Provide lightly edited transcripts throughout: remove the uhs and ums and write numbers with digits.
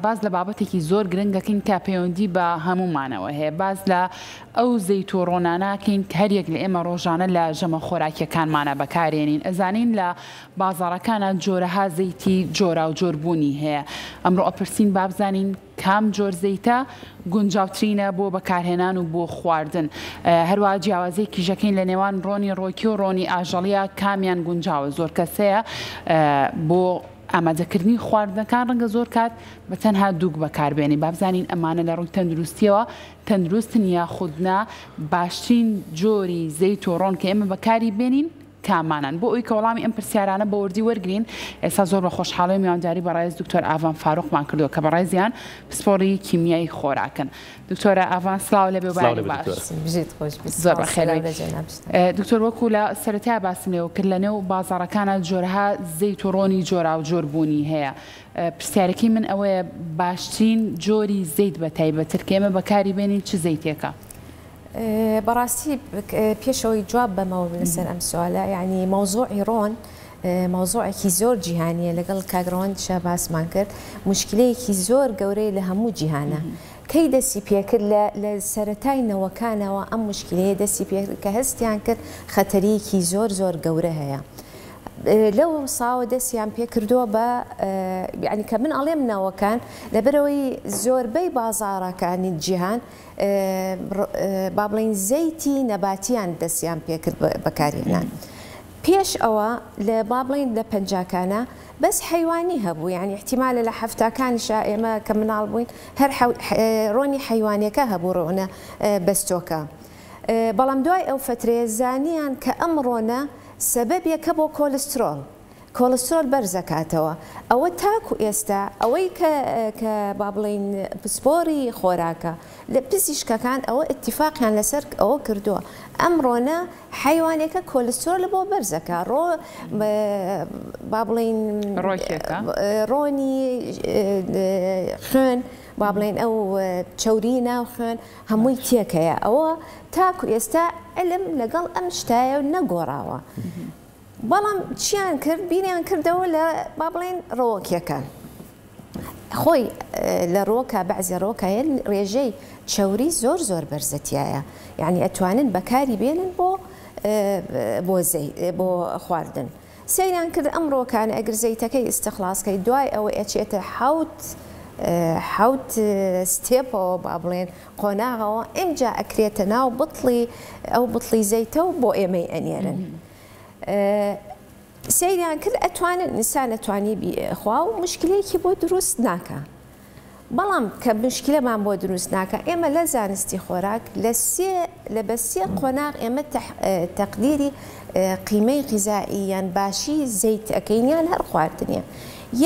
باز لە بابەتێکی زۆر گرنگەکەین کە پەیوەندی بە هەمومانەوە هەیە، باز لە ئەو زەیت و ڕۆناناکەین کە هەریەک لە ئێمە ڕۆژانە لە ژەمە خۆراکیەکانمانە بەکارێنین. ئەزانین لە بازاڕەکانە جۆرەها زەیتی جۆرا و جۆربوونی هەیە. ئەمڕۆ ئەپرسین با بزانین کام جۆر زەیتە گونجاوترینە بۆ بەکارهێنان و بۆ خواردن. هەروە جیاوازەی کیژەکەین لە نێوان ڕۆنی ڕۆکی و ڕۆنی ئاژەڵیە کامیان گونجاوە. زۆر کەسەیە بۆ ئامادەکردنی خواردنەکان ڕەنگە زۆر کات بە تەنها دووک بەکاربێنی. با بزانین ئەمانە لە ڕووی تەندروستیەوە تەندروستن یاخودنا باشترین جۆری زەیت و ڕۆن کە ئێمە بەکاری بێنین کامانن. بۆ ئەوی کە وەڵامی ئەم پرسیارانە بە وردی وەرگین، ئێستا زۆر بە خۆشحاڵی میوانداری بەڕێز دکتۆر ئاڤان فاروقمان کردووە کە بەڕێزیان پسپۆڕی کیمیایی خۆراکن. دکتۆرە ئاڤان سڵاو لەبێ و باری باش. زۆر بەخێر. دکتۆر وەکو لە سەرەتای باسم لێەوە کرد لە نێو بازاڕەکانە جۆرەها زەیت و ڕۆنی جۆرا و جۆربوونی هەیە. پرسیارەکەی من ئەوەیە باشترین جۆری زەیت بە تایبەتر کە ئێمە بەکاری بێنین چ زەیتێکە؟ بەڕاستی پێشەوەی جواب بەمەوە لەسەر ئەم سوالە، یعنی مەوزوعی ڕۆن مەوزوعێکی زۆر جیهانیە. لەگەڵ کاگڕۆنشە باسمان کرد مشکلەیەکی زۆر گەورەی لە هەموو جیهانە. کەی دەستی پێکرد لە سەرەتای نەوەکانەوە ئەم مشکلەیە دەستی پێکرد کە هەستیان کرد خەتەریەکی زۆر زۆر گەورە هەیە. لەو ساوە دەستیان پێکردووە بە یعنی کە من ئەڵێم نەوەکان لەبەرەوەی زۆربەی بازاڕەکانی جیهان با بڵین زەیتی نەباتیان دەستیان پێکرد بەکارهێنان. پێش ئەوە لە با بڵین لە پەنجاکانە بەس حیوانی هەبوو، یعنی احتیمالە لە هەفتاکانیشا ئێمە کە مناڵ بووین هەر ڕۆنی حیوانیەکە هەبوو ڕۆنە بەستۆکە. بەڵام دوای ئەو فترەیە زانیان کە ئەم ڕۆنە سەبەبێکە بۆ کۆلسترۆل بەرزەکاتەوە. ئەوە تاکو ئێستا ئەوەی کە با بڵین پسپۆری خۆراکە لە پزیشکەکان ئەوە ئتیفاقیان لەسەر ئەوە کردووە ئەم ڕۆنە حیوانێکە کۆلسترۆل بۆ بەرزەکە. با بڵین ڕۆنی خوێن با بڵین ئەو چەوری ناو خوێن هەمووی تێکەیە. ئەوە تاکو ئێستا علم لەگەڵ ئەم شتایە نەگۆڕاوە. بەڵام چیان کرد؟ بینیان کردەوە لە با بڵێن ڕۆکیەکان. خۆی لە ڕۆکە بەعزی ڕۆکایە ڕێژەی چەوری زۆر زۆر بەرزەتیایە، یعنی ئەتوانن بەکاری بێنن بۆ خواردن. سەیریان کرد ئەم ڕۆکانە ئەگەر زەیتەکەی ئیستخلاسکەی دوای ئەوە ئەچێتە حوت ستێپەوە با بڵێن قۆناغەوە ئەمجا ئەکرێتە ناو بڵی زەیتە و بۆ ئێمەی ئەنێرن. سەیریان کرد ئەتوانن ئینسان ئەتوانی خوا و مشکلەیەکی بۆ دروست ناکە. بەڵام کە مشکلەمان بۆ دروست ناکە ئێمە لە زانستی خۆراک لە بەسێ قۆناغ ئێمە تەقدیری قیمەی غیزایی یان باشی زەیت ئەەکەینیان هەر خواردنیە.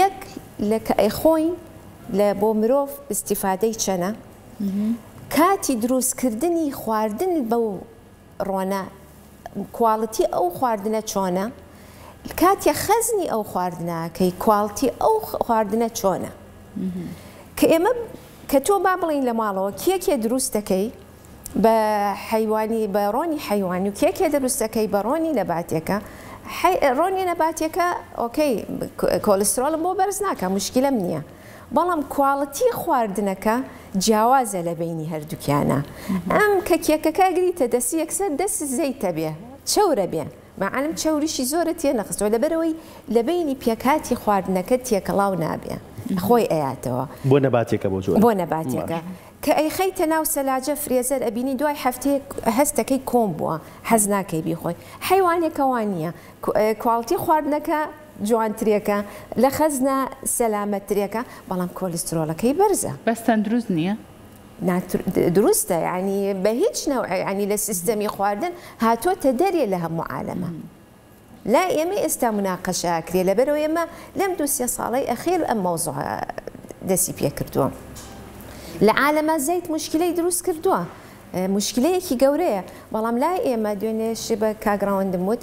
یەک لە کە ئەیخۆین لە بۆ مرۆڤ استیفادەی چەنە، کاتی دروستکردنی خواردن بەو ڕۆنە کواڵیتی ئەو خواردنە چۆنە، کاتێ خەزنی ئەو خواردنەکەی کواڵیتی ئەو خواردنە چۆنە. کە ئێمە کە تۆ با بڵین لە ماڵەوە کێکێ دروست دەکەی بە حیوانی بە ڕۆنی حیوانی و کێکێ دروست دەکەی بە ڕۆنی نەباتیەکە، ڕۆنی نەباتیەکە ئۆکەی کۆلسترۆڵ بۆ بەرز ناکە، مشکلەم نییە. بەڵام کواڵیتی خواردنەکە جیاوازە لە بینی هەردووکیانە. ئەم کە کێکەکە گریتە دەستی یەکسەر دەست زەیتە بێ چەورە بێ، مەعەنم چەوریشی زۆرە تێ نەخستەوە لەبەرەوەی لە بینی پێکاتی خواردنەکە تێکەڵاو نابێ، خۆی ئەیاتەوە بۆ نەباتێکە بۆ نەباتێکە. کە ئەیخەیتە ناو سەلاجە فرێزەر ئەبینی دوای هەفتەیە هەستەکەی کۆم بووە حەز ناکەی بیخۆی. حیوانێکە وان نییە، کواڵیتی خواردنەکە جوانترێکە لە خەزنە سەلامەترێکە، بەڵام کۆلسترۆلەکەی بەرزە. بەس تەندروست نییە؟ دروستە، ینی بە هیچ نەوعی لە سیستەمی خواردن هاتوۆتە دەرێ لە هەموو عالەمە. لا ئێمە ئێستا مناقەشاکرێ لەبەرەوە ئێمە لەم 2-3 ساڵەی ئەخیر ئەم مەوزوع دەستی پێ کردووە. لە عالەمە زەیت مشکلەی دروست کردووە، مشکلەیەکی گەورەیە، بەڵام لای ئێمە دوێنێش بە کاگڕاوەندم وت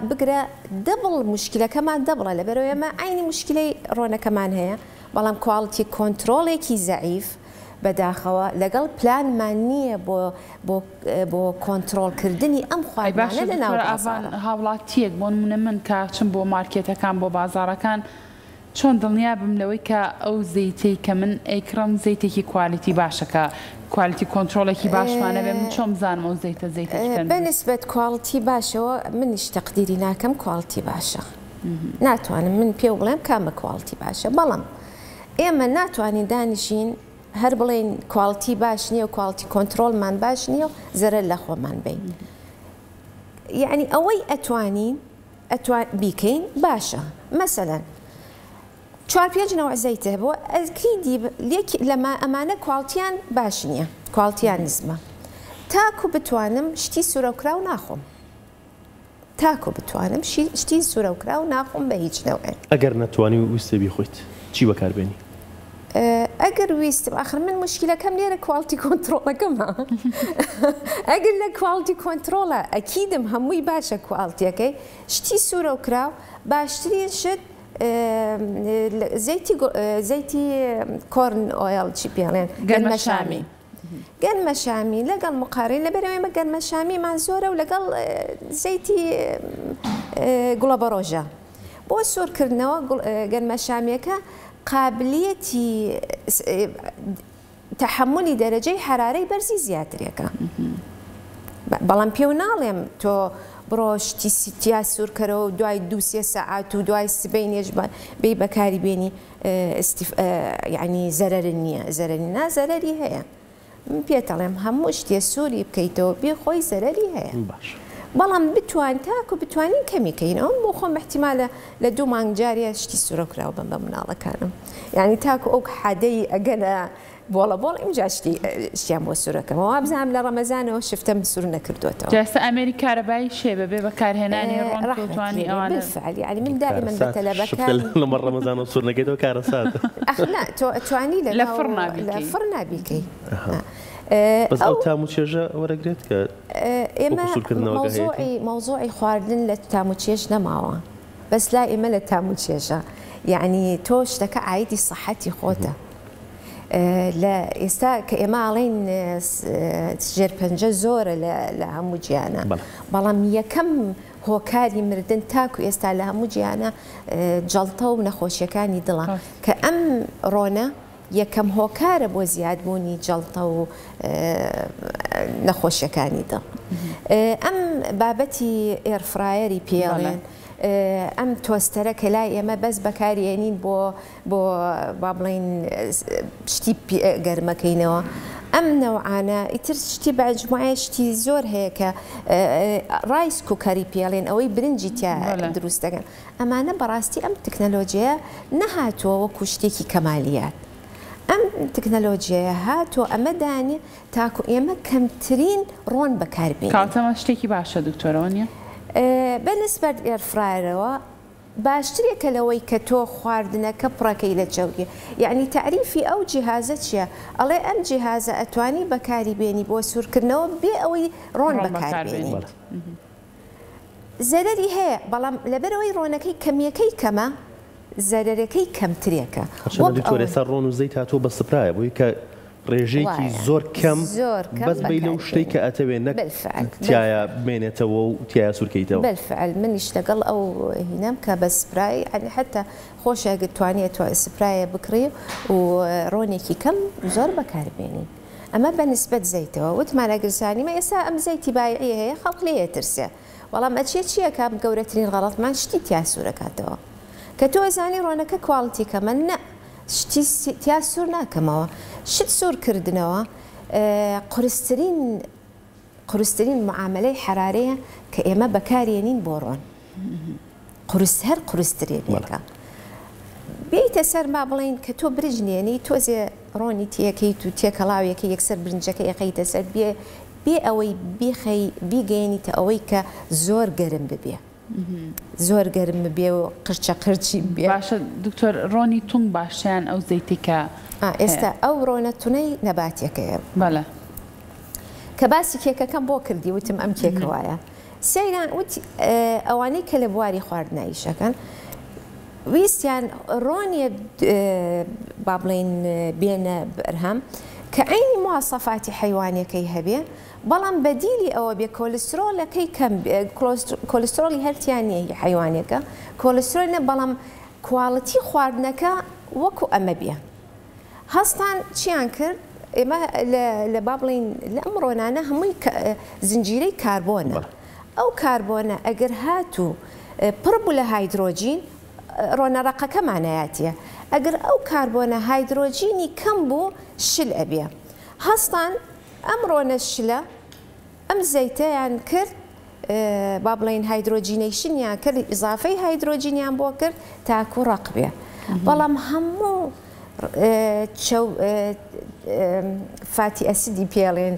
بگرە دەبڵ مشکلەکەمان دەبڵە، لەبەرەوە ئێمە عینی مشکلەی ڕۆنەکەمان هەیە، بەڵام کواڵیتی کۆنترۆڵێکی زەعیف بەداخەوە لەگەڵ پلانمان نییە بۆ کۆنترۆلکردنی ئەم خواردانە لە ناو هاوڵاتیەک بۆ نمونە من کە چم بۆ مارکێتەکان بۆ بازاڕەکان چۆن دڵنیابم لەوەی کە ئەو زەیتەی کە من ئەیکڕم زەیتێکی کوالیتی باشەکە کوالیتی کۆنتترۆلێکی باشمانە بێ من چۆم بزانم ئەو زەیتە زەیتە بەنسبەت کوالیتی باشەوە منیش تەقدیری ناکەم کوالیتی باشە ناتوانم من پێ بڵێم کامە کوالیتی باشە بەڵام ئێمە ناتوانین دانیشین هەر بڵێن کوالیتی باش نییە و کوالیتی کۆنتترۆلمان باش نییە و زەرە لە خۆمان بین یعنی ئەوەی ئەتوانین بیکەین باشە مەسەلەن 4-5 نەوە زەیتە بۆ ئەکریدی لەمە ئەمانە کواڵتیان باش نییە کواڵتیان نزمە تاکو بتوانم شتی سوورەکراو ناخۆم تاکو بتوانم شتی سوورەکراو ناخۆم بە هیچ نەوەیە ئەگەر نەتوانی ویستە بیخۆیت چی بەکاربێنی ئەگەر ویستم ئاخر من مشکلەکەم لێرە کواڵتی کۆنتترۆلەکەمە ئەگەر لە کواڵتی کۆنتترۆلە ئەکیدم هەمووی باشە کواڵتیەکەی شتی سوورەکراو باشترین شت زەیتی کۆرن ئۆیل چی پێڵێن گەرمەشامی گەرمەشامی لەگەڵ مقارن لەبەرەوەی گەرمەشامیمان زۆرە و لەگەڵ زەیتی گوڵە بەڕۆژە بۆ سوورکردنەوە گەرمەشامیەکە قابلیەتی تەحملی دەرەجەی حرارەی بەرزی زیاترێکە بەڵام پێو ناڵێم تۆ بڕۆ شتی سیتیا سوورکەرەوە دوای 2-3 سەعات و دوای سبەی نێژ بێ بەکاری بێنی یعنی زەرەر نییە زەرەری نا زەرەری هەیە من پێتەڵێم هەموو شتێ سووری بکەیتەوە بێ خۆی زەرەری هەیە بەڵام بتوان تاکو بتوانین کەمیکەینەوە بۆ خۆم احتیمالە لە 2 مانگ جاریە شتی سوورەکراوە بم بە مناڵەکانم یعنی تاکو ئەو حادەی ئەگەنە بۆڵە بۆڵ ئیمجا شتیان بۆ سوورەکەمەوە بزانام لە ڕەمەزانەوە شفتەم سوور نەکردوێتەوە جاستە ئەمریکی کارەبایی شێبە بێ بەکارهێنانی ڕۆنتوانی ئەوانە بالفعل یعنی من دائما بەتەلەبەکان لەمە ڕەمەزانەوە سوور نەکەیتەوە کارە سات توانی لە فڕ نابیکەی بەس ئەو تاموچێژە وەرەگرێت کە ئێمە مەوزوعی خواردن لە تاموچێژ نەماوە بەس لا ئێمە لە تاموچێژە یعنی تۆ شتەکە ئایدی سەحەتی خۆتە لە ئێستا کە ئێماڵین ژێرپەنجە زۆرە لە هەموو گیانە بەڵام یەکەم هۆکاری مردن تاکو ئێستا لە هەموو گیانە جەڵتە و نەخۆشیەکانی دڵە کە ئەم ڕۆنە یەکەم هۆکارە بۆ زیادبوونی جەڵتە و نەخۆشیەکانی دڵ ئەم بابەتی ئێرفرایەری پێڵێن ئەم تۆستەرە کە لای ئێمە بەس بەکارێنین بۆ با بڵین شتی گەرمەکەینەوە ئەم نەوعانە ئیتر شتی بەجموعە شتی زۆر هەیە کە ڕایس کوکەری پێڵێن ئەوەی برنجی تیا دروست دەکەن ئەمانە بەڕاستی ئەم تەکنەلۆژیە نەهاتووە وەکو شتێکی کەمالیات ئەم تەکنەلۆژیە هاتووە ئەمە دانێ تاکو ئێمە کەمترین ڕۆن بەکاربێنین کاتەمە شتێکی باشە دکتۆرەوە نیە بەنسبەت ئێرفرایەرەوە باشترێکە لەوەی کە تۆ خواردنەکە پڕەکەی لە چەوگی یعنی تعریفی ئەو جیهازە چییە ئەڵێ ئەم جیهازە ئەتوانی بەکاری بێنی بۆ سوورکردنەوە بێ ئەوەی ڕۆن بەکاربێنی زەرەری هەیە بەڵام لەبەرەوەی ڕۆنەکەی کەمیەکەی کەمە زەرەرەکەی کەمترێکە دکتۆرێستا ڕۆن و زەیت هاتووە بە سپرایە بۆی کە ڕێژەیەکی زۆر کەم بەس بەی لەو شتێک کە ئەتەوێت نەک تایە بمێنێتەوە و تایە سوورکەیتەوە بالفعل منیش لەگەڵ ئەو هینەم کە بە سپرای حتا خۆشیاگە توانێت سپرایە بکڕی و ڕۆنێکی کەم زۆر بەکاربێنین ئەمە بەنسبەت زەیتەوە وتمانە گرسانیمە ئێستا ئەم زەیتی بایعی هەیە خەڵک لێ ترسێ بەڵام ئەچێ چییە کام گەورەترین غەڵەتمان شتی تیا سوورەکاتەوە کە تۆ ئەزانی ڕۆنەکە کواڵتی کەمە نە شتی تیا سوور ناکەمەوە شت سوورکردنەوە قورسترین معاملەی حرارەیە کە ئێمە بەکارێنین بۆ ڕۆن هەر قورسترێنێکە بێیتە سەر با بڵین کە تۆ برژنێنی تۆزێ ڕۆنی تیەکەیت و تێکەڵاویەکە یەکسەر برنجەکە یەقەیتە سەر بێ ئەوەی بیگەێنیتە ئەوەی کە زۆر گەرم ببێ زۆر گەرم بێ و قرچە قرچی بێ باشە دکتۆر ڕۆنی تون باشیان ئەو زەیتێکە ئێستا ئەو ڕۆنە تونەی نەباتیەکەیە بەڵێ کە باسی کێکەکەم بۆ کردی وتم ئەم کێکەوەیە سەیران وتی ئەوانەی کە لە بواری خواردناییشەکەن ویستیان ڕۆنیە با بڵێن بێنە بەرهەم کە عینی مواصفاتی حیوانەکەی هەبێ بەڵام بەدیلی ئەوە بێ کۆلسترۆلەکەی کەم کۆلسترۆلی هەرتیان نیە حیوانێکە کۆلسترۆل نە بەڵام کواڵەتی خواردنەکە وەکو ئەمە بێ هەستان چیان کرد ئێمە لە با بڵین لە ئەم ڕۆنانە هەمووی زنجیرەی کاربۆنە ئەو کاربۆنە ئەگەر هاتوو پڕ بوو لە هایدرۆجین ڕۆنەڕەقەکەمانایەتە ئەگەر ئەو کاربۆنە هایدرۆجینی کەم بوو شل ئەبێ هەستان ئەم ڕۆنە شلە ئەم زەیتەیان کرد با بڵین هایدرۆجینەیشنیان کرد ئیزافەی هایدرۆجینیان بۆ کرد تاکو ڕق بێ بەڵام هەموو فاتی ئەسیدی پێڵێن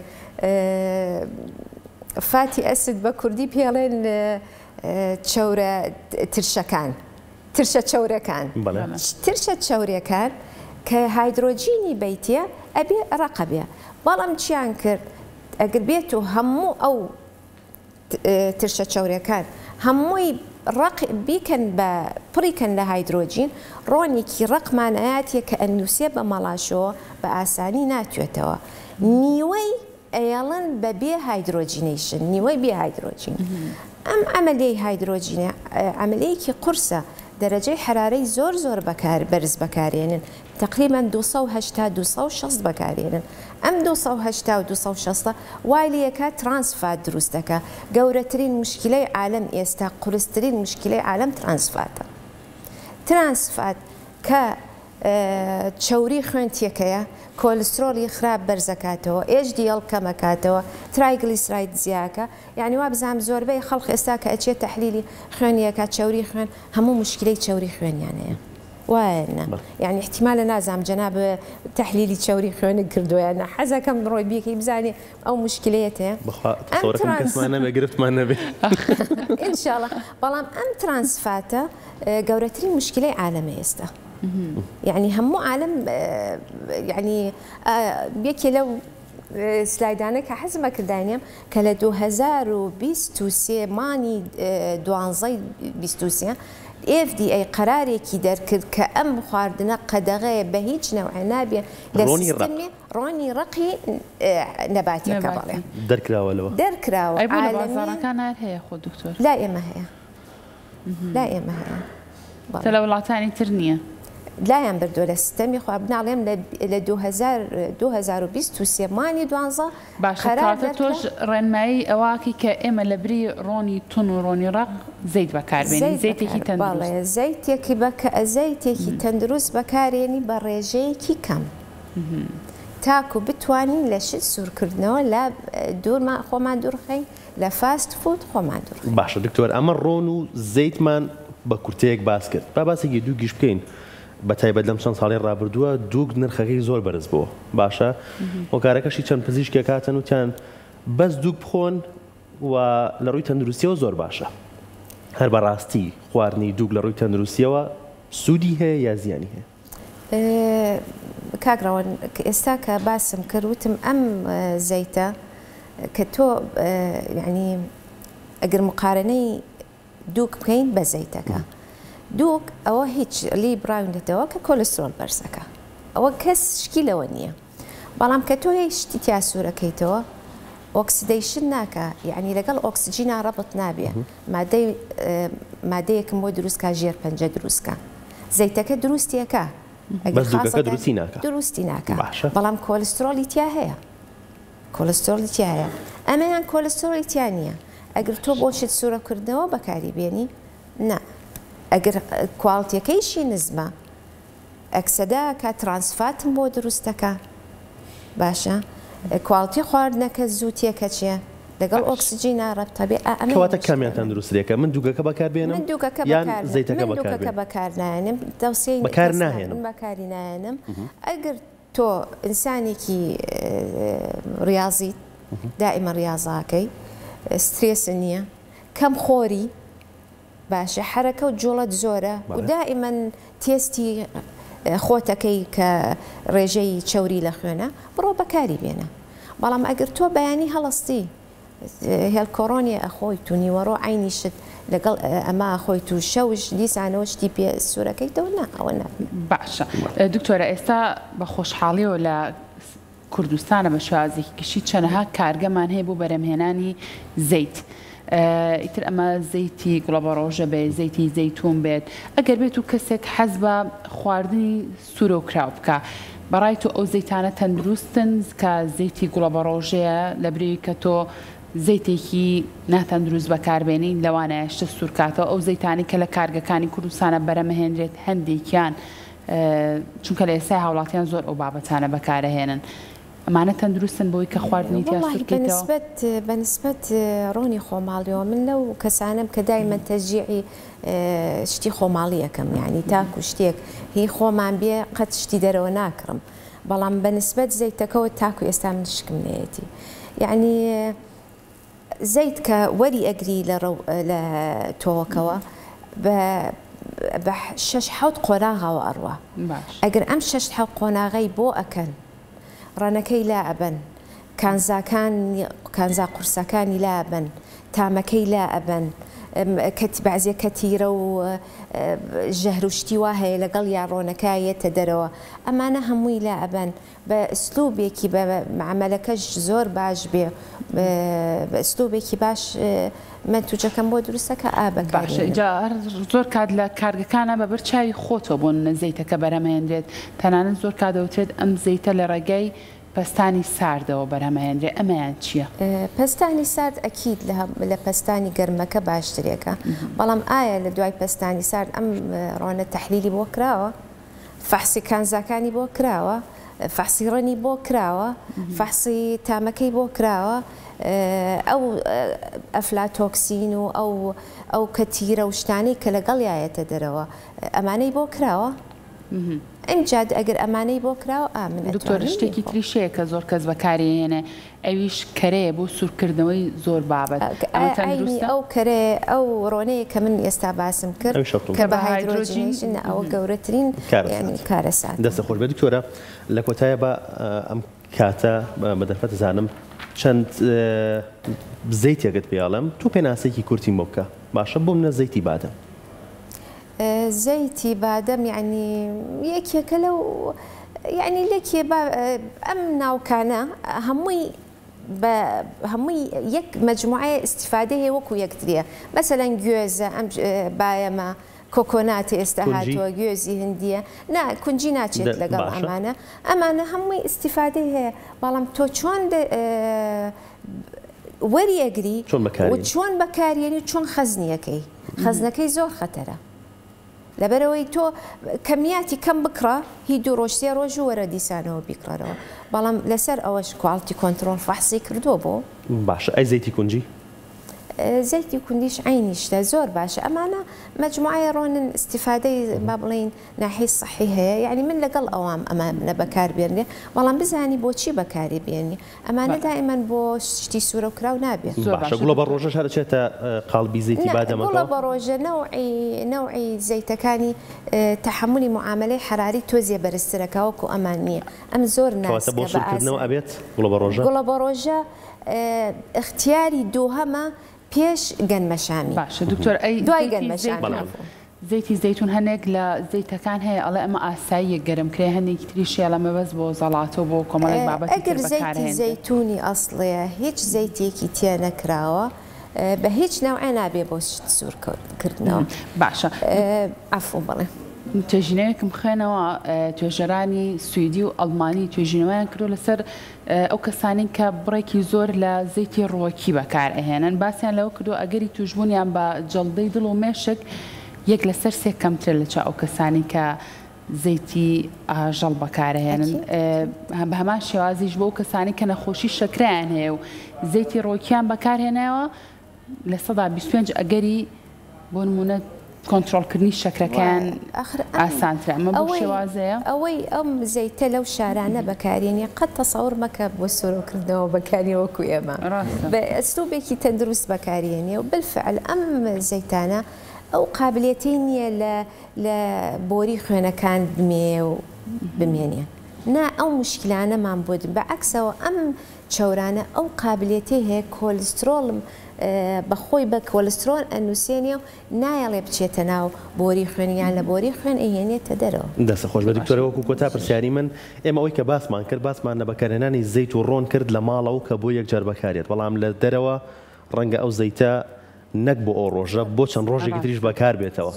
فاتی ئەسید بە کوردی پێڵێن چەورە ترشەکان ترشە چەورەکان ترشە چەورەکان کە هایدرۆجینی بیتە ئەبێ ڕقە بێ بەڵام چیان کرد ئەگەر بێت و هەموو ئەو ترشە چەورەکان هەمووی ڕق بیکەن بە پڕیکەن لە هایدرۆجین ڕۆنێکی ڕقمانایەتە کە ئەنووسێ بە مەڵاشەوە بە ئاسانی ناتوێتەوە نیوەی ئەیڵن بە بێ هایدرۆجینەیشن نیوەی بێ هایدرۆجین ئەم ئەمەلەی هایدرۆجینە ئەمەلەیەکی قورسە دەرەجەی حرارەی زۆر بەرز بەکارێنن تقریبا 280-260 بەکارێنن ئەم 280 و 260 وای لەکە ترانسفات دروست دەکە گەورەترین مشکلەی عالم ئێستا قورسترین مشکلەی عالم ترانسفاتە ترانسفات کە چەوری خوێن تێکەیە کۆلسترۆلی خراپ بەرزەکاتەوە HDL کەمەکاتەوە ترایگلیسراید زیاکە یعنی وا بزانام زۆربەی خەڵق ئێستا کە ئەچێت تەحلیلی خوێنیەکە چەوری خوێن هەموو مشکلەی چەوری خوێنیانەیە وایە یعنی احتیمالە نازام جەناب تەحلیلی چەوری خوێنی کردویانە حەزەکەم ڕۆی بیکەی بزانێ ئەو مشکلەیەتەیە گرفتمان نەبێت ئینشاڵڵا بەڵام ئەم ترانسفاتە گەورەترین مشکلەی عالەمە ئێستا يعني همو عالم يعني بيكي لو سلايدانك حزمة كردانيم كلا 2023 ماني دوانزي 23 FDA قراري كي دركد كأم خواردنا قدغه بهيج نوع نابية روني رقي نباتي كبالي دركراوة أي بولا بازارا كان هي خود دكتور لا إما هي لا إما هي تلولاتاني ترنية لا ينبردو لستمي خو ابن عليهم ل 2023 ماني دوانزا قرار توش رنماي اواكي كاما لبري روني تون روني رق زيت بكاربيني زيتي تندرس والله زيتي بك زيتي تندرس بكاريني بريجيكي كم تاكو بتواني لشت سور كردنو لا دور ما خو ما دور خي لا فاست فود خو ما دور باشا دكتور اما رونو زيت مان بكورتيك باسكت باباسي دو گیش بکەین بە تایبەت لەم چەند ساڵی ڕابردووە دووگ نرخەکەی زۆر بەرز بووە باشە هۆکارەکەشی چەند پزیشکێک هاتن وتیان بەس دووگ بخۆن و لە ڕووی تەندروستیەوە زۆر باشە هەر بەڕاستی خواردنی دووگ لە ڕووی تەندروستیەوە سوودی هەیە یا زیانی هەیە کاگڕەوە ئێستا کە باسم کردوتم ئەم زەیتە کە تۆ یعنی ئەگەر مقارنەی دووگ بکەین بە زەیتەکە دووگ ئەوە هیچ لی براونێتەوە کە کۆلسترۆل بەرزەکە ئەوە کەس شکیلەوە نییە بەڵام کە تۆ هی شتی تیاسوورەکەیتەوە ئۆکسیدەیشن ناکە یعنی لەگەڵ ئۆکسجینا ڕەبط نابێ مادەیەکم بۆ دروستکە ژێر پەنجە دروستکە زەیتەکە دروستیەکە دروستی ناکە بەڵام کۆلسترۆلی تیا هەیە کۆلسترۆلی تیا هەیە ئەمەیان کۆلسترۆلی تیا نییە ئەگەر تۆ بۆ شت سوورەکردنەوە بەکاری بێنی نا ئەگەر کواڵتیەکەیشی نزمە ئەکسەدا کە ترانسفاتم بۆ دروستەکە باشە کواڵتی خواردنەکە زووتیەکە چیە لەگەڵ ئۆکسجینا ڕەبتە بێ ئەمەواتە کامیان تەندروستێکە من دووگەکە بەکاربێنم یان زەیتەکە بەکارنایەنم دەوسێ بەکاری نایەنم ئەگەر تۆ ئینسانێکی ریاضیت دائیمە ریاضاکەی سترێس نییە کەم خۆری باشە حرەکە و جوڵەت زۆرە و دائیمەن تێستی خۆتەکەی کە ڕێژەی چەوری لە خوێنە بڕۆ بەکاری بێنە بەڵام ئەگەر تۆ بەیانی هەڵستی هێل کۆڕۆنیە ئەخۆیت و نیوەڕۆ عینی شت لەگەڵ ئەمە ئەخۆیت و شەوش دیسانەوە شتی پێ سوورەکەیتەوە نا ئەوە نا باشە دکتۆرە ئێستا بە خۆشحاڵیەوە لە کوردستانە بە شازێکی گشتی چەنەها کارگەمان هەیە بۆ بەرەمهێنانی زەیت ئیتر ئەمە زەیتی گوڵەبە ڕۆژە بێت زەیتی زەیتون بێت ئەگەر بێت و کەسێک حەز بە خواردنی سوورە و کراو بکە بەڕای تۆ ئەو زەیتانە تەندروستن کە زەیتی گوڵەبە ڕۆژەیە لە بری کە تۆ زەیتێکی ناتەندروست بەکاربێنی لەوانەیە شتە سوورکاتەوە ئەو زەیتانی کە لە کارگەکانی کوردستانە بەرەمەهێنرێت هەندێکیان چونکە لە ئێستا هاوڵاتیان زۆر ئەو بابەتانە بەکارەهێنن ئەمانە تەندروستن بۆی کە خواردنی تیا سوورکەیتەوە بەنسبەت ڕۆنی خۆماڵیەوە من لەو کەسانم کە دایمەن تەشجیعی شتی خۆماڵی یەکەم یعنی تاکو شتێک هی خۆمان بێ قەت شتی دەرەوە ناکڕم بەڵام بەنسبەت زەیتەکەەوە تاکو ئێستا من شکم نێتی یعنی زەیت کە وەری ئەگری لە تۆوەکەوە بە 6-7 قۆناغەوە ئەڕوە ئەگەر ئەم 6-7 قۆناغەی بۆ ئەکەن ڕەنەکەی لا ئەبەن کانزا قورسەکانی لا ئەبەن تامەکەی لا ئەبەن بەعزیە کەتیرە و ژەهر و شتی وا هەیە لەگەڵ یاڕۆنەکایەتە دەرەوە ئەمانە هەمووی لا ئەبەن بە ئسلوبێکی بە معاملەکەش زۆر باش بێ بە ئسلوبێکی باش منتوجەکەم بۆ دروستەکە زۆر کات لە کارگەکانە بە بەرچاوی خۆتەوە بۆ زەیتەکە بەرەمەهێنرێت تەنانەت زۆر کادەوترێت ئەم زەیتە لە ڕێگەی پەستانی ساردەوە بەرەمەهێنرێ ئەمەیان چییە؟ پەستانی سارد ئەکید لە پەستانی گەرمەکە باشترێکە بەڵام ئایا لە دوای پەستانی سارد ئەم ڕۆنە تەحلیلی بۆ کراوە فەحسی کانزاکانی بۆ کراوە فەحسی ڕەنی بۆ کراوە فەحسی تامەکەی بۆ کراوە ئەو ئەفلاتۆکسین و ئەو کەتیرە و شتانەی کە لەگەڵیایەتە دەرەوە ئەمانەی بۆ کراوە ئەمجاد ئەگەر ئەمانەی بۆ کراوە ئامن دکتۆر شتێکی تریشەیە کە زۆر کەس بەکارهێنێ ئەویش کەرەیە بۆ سوورکردنەوەی زۆر بابەت ئەو کەرێ ئەو ڕۆنەیە کە من ئێستا باسم کرد کە بە هایدرۆجینیشن ئەوە گەورەترین کارەسات دەستە خۆش بێ دکتۆرە لە کۆتایە بە ئەم کاتە بەدەرفەت زانم چەند زەیتێکت پێڵم تو پێناسێکی کورتی بۆ بکە باشە بۆ منە زەیتی بادەم زەیتی بادەم یعنی یەکێکە لەو یعنی لێکێ ئەم ناوکانە هەمووی یەک مەجموعەیە ئیسیفادە هەیە وەکو یەکتریە مەسەلەن گوێزە ئەم بایەمە کۆکۆناتی ئێستا هاتووە گوێزی هەندیە کونجی ناچێت لەگەڵ ئەمانە هەمووی ئیسیفادەی هەیە بەڵام تۆ چۆن وەری ئەگری و چۆن بەکارێنی چۆن خەزنیەکەی خەزنەکەی زۆر خەتەرە لەبەرەوەی تۆ کەمیاتی کەم بکڕە هی 2 ڕۆژ 3 ڕۆژ وەرە دیسانەوە بیکڕەرەوە بەڵام لەسەر ئەوەش کوالتی کۆنتترۆل فەحسی کردووە بۆ باشە ئەی زەیتی کونجی زەیتی کوندیش عینیشتە زۆر باشە ئەمانە مەجموعە ڕۆنن استیفادەی با بڵین ناحی سەحی هەیە یعنی من لەگەڵ ئەوام ئەمانە بەکاربێنێ بەڵام بزانی بۆچی بەکاری بێنی ئەمانە دائیمەن بۆ شتی سوورە و کراو نابێت گوڵە بە ڕۆژە شارەچێتە قاڵبی زەیتی بادەمەکە گوڵە بە ڕۆژە نەوعی زەیتەکانی تەحملی معاملەی حراری تۆزیە بەرزترەکە وەکو ئەمان نییە ئەم زۆر ناسکە بۆ سوورکردنەوە ئەبێت گوڵە بە ڕۆژە اختیاری دووهەمە پێش گەنمەشامی باشە دکتۆر ئەی دوای گەنمەشامی زەیتی زەیتون هەنێک لە زەیتەکان هەیە ئەڵێ ئەمە ئاسایی گەرمکرێ هەندێکی تریشی ئەڵە مەبەست بۆ زەڵاتەوە بۆ کۆمەڵێک بابەتی ئەگەر زەیتی زەیتونی ئەسڵەیە هیچ زەیتێکی تیا نەکراوە بە هیچ ناوعێ نابێ بۆ سوورکردنەوە باشە ئەفۆ بڵێ توێژینەوەیەکم خێنەوە توێژەرانی سویدی و ئەڵمانی توێژینەوەیان کردو لەسەر ئەو کەسانی کە بڕێکی زۆر لە زەیتی ڕۆکی بەکارئهێنن باسییان لەوە کردو ئەگەری توژبوونیان بە جەڵدەی دڵ و مێشک یەک لەسەر 3 کەمتر لە چا ئەو کەسانی کە زەیتی ئاژەڵ بەکارهێنن بە هەمان شێوازیش بۆ ئەو کەسانی کە نەخۆشی شەکرایان هەیە و زەیتی ڕۆکیان بەکارهێنایەوە لە 125 ئەگەری بۆ نمونە کۆنتترۆلکردنی شەکرەکان ئاسانترە ئەمە بۆ شێوازەیە ئەوەی ئەم زەیتە لەو شارانە بەکارێنی قەت تەسەور مەکە بۆ سۆرۆکردنەوە بەکاری وەکو ئێمە بە ئەسلوبێکی تەندروست بەکارێنێ و بالفعل ئەم زەیتانە ئەو قابلیەتی نییە لە بۆری خوێنەکان بمێ و بمێنێ نا ئەو مشکلانەمان بۆ بەعکسەوە ئەم چەورانە ئەو قابلیەتی هەیە کۆلسترۆڵم بەخۆی بە کۆلسترۆل ئەنووسێنێ و نایەڵێ بچێتە ناو بۆری خوێنیان لە بۆری خوێن ئەهێنێتە دەرەوە دەستە خۆش بە دکتۆرە وەکو کۆتا پرسیاری من ئێمە ئەوەی کە باسمان کرد باسمان لە بەکارهێنانی زەیت و ڕۆن کرد لە ماڵەوە کە بۆ یەکجار بەکارێت بەڵام لە دەرەوە ڕەنگە ئەو زەیتە نەک بۆ ئەو ڕۆژە بۆ چەند ڕۆژێکی تریش بەکار بێتەوە.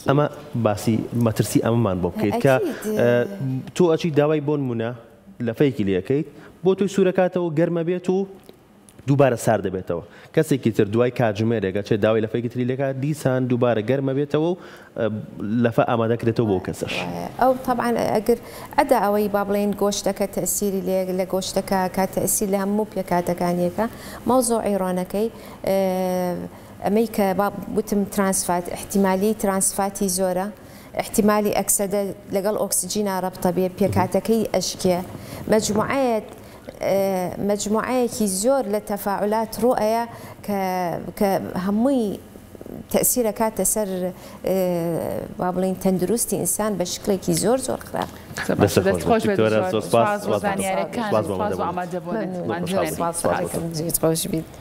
ئەمە باسی مەترسی ئەمەمان بۆ بکەیت کە تۆ ئەچی داوای بۆ نمونە لەفەیەکی لەکەیت بۆ تۆی سوورەکاتەوە گەرمە بێت و دووبارە سار دەبێتەوە. کەسێکی تر دوای کاتژمێرێکە چێت داوای لەفەیەکی تری لەکات دیسان دووبارە گەرمە بێتەوە و لەفە ئامادەکرێتەوە بۆ کەسەش. ئەو طبعاً ئەگەر ئەدا ئەوەی با بڵێن گۆشتەکە تەسیری لە گۆشتەکە کات تەسیر لە هەموو پێکاتەکانیەکە مەوزوعی ڕۆنەکەی ئەمەی کە وتم ترانسفات احتیمالی ترانسفاتی زۆرە احتیمالی ئەکسەدە لەگەڵ ئۆکسجینە ڕەبتە بێ پێکاتەکەی ئەشکێ مجموعەیەکی زۆر لە تەفاعلات ڕۆئەیە کە هەمووی تأثیرە کاتە سەر با بڵین تەندروستی ئینسان بە شکلێکی زۆر زۆر خراپ. دەستخۆش بێت.